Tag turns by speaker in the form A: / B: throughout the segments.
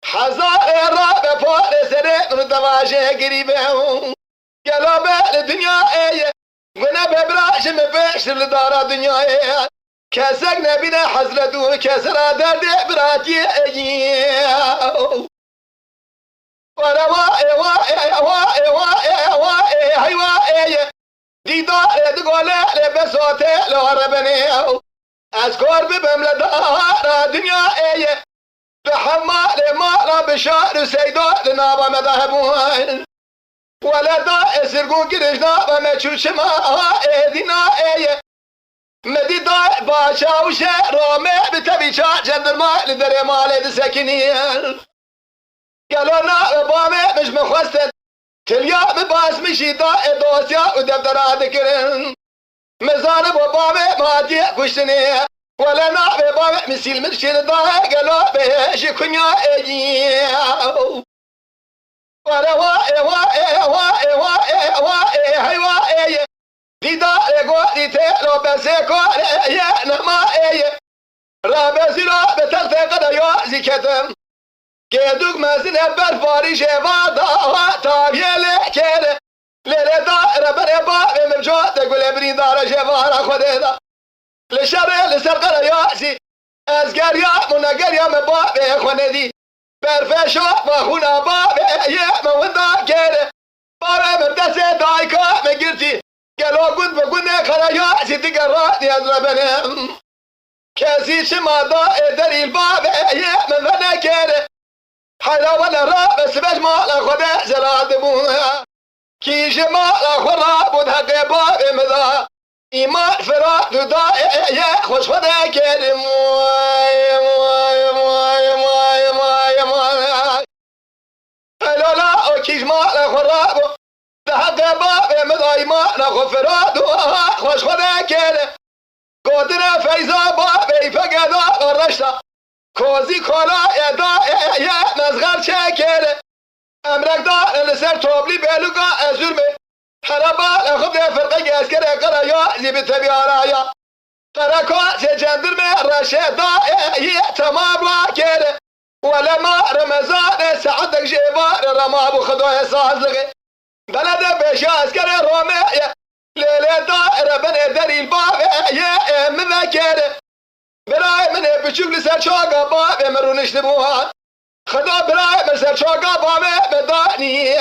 A: حزار راب فوق سرير دواجه قريبه قلب الدنيا وانا ببراش مبيش لدار الدنيا كسق نبينا حزرته كسر درد براتي ديدار تقول بصوتي لو ربني اذكر بملدار الدنيا بحمال ما بشار سيدات نابا مذهبون ولا دا سرقون قرش نابا ما تشوش ما دينا مدي دا باشا وشا رومي بتبي شا جندر ما لدري مالي دسكنين قالوا نابا بامي مش مخوستن تليا بباس مشي دا دوسيا ودفترات ذكرن مزارب وبامي ما دي كشتني ولا نعبي بابا مسيل مرشد ضاها قالوا بيش كنيا ولا هيوا ديدا قوتي تيلو بسيكو يا نما رابسي راب تلتقى يا زكتم كيدوك مزنة برفاري شفادا تابيه لكير ليلة ربنا بابي مرجوت تقول ابني دار شفارا خديدا لشر لسرقر ياسي ازقر يا منقر يا مبابي خندي برفشو وخونا بابي يا موندا كير بابي مبتسي دايكا مقرتي قالوا قد بقنا خلا ياسي تقراتي ازربنا كاسي شما دا دري البابي يا ممنا كير حيلا ولا راب سبج مالا خدا زراد بوها كي جمالا خراب ودها بابي مذا إيمان فرات دا يا خوش خدا كريم لا لا أكيد ما خراب ده باب مدا إيمان خفرات خوش خدا كريم قدرة فيزا باب فقد الرشة كوزي كولا يا نزغر شكر أمرك دا لسر توبلي بلوكا أزرمي حربا خب ده فرقه عسكر قرا يا زي بتبيارايا تركوا سجندر من رشدا هي تمام لاكر ولا ما رمضان سعدك جبار رما ابو خدوه سازغ بلد بيش عسكر رومي ليله دائره بن دري الباب يا مذكر براي من بشوف سر شوقه باب مرونش نبوها خدا براي من سر شوقه باب بداني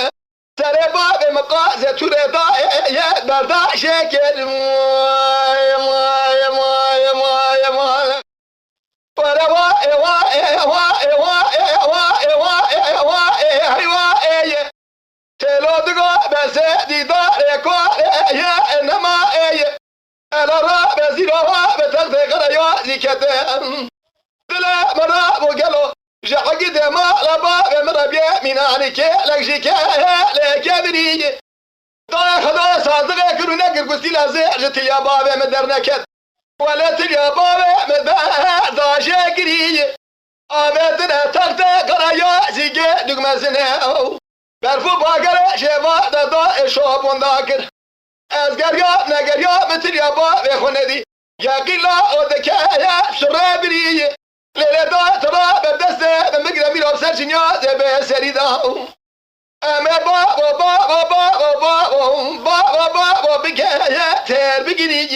A: سر باب مقازة تريدا يا بردا شكر تلو دقا بس ديدا يا انما الا را بزيرها بتلتقى يا زكتم دلا مرا وقالوا جحقد ما لبا مربيا من عليك لك شكاها لك بري ضايع خلاص صادق كرونا قرقستي لازع جتيا بابا مدرنكت ولا تليا بابا مدها ضاجا قري آمدنا تلتا قرايا زيجي دقمزنا برفو باقر شفا دا شوب ذاكر ازقريا نقريا متليا بابا خندي يا قلا ودكايا شرابري ليلة ترى بدست بمقدر ميلو سرجنيا زي سريدا أما بابا بكايا تر بقني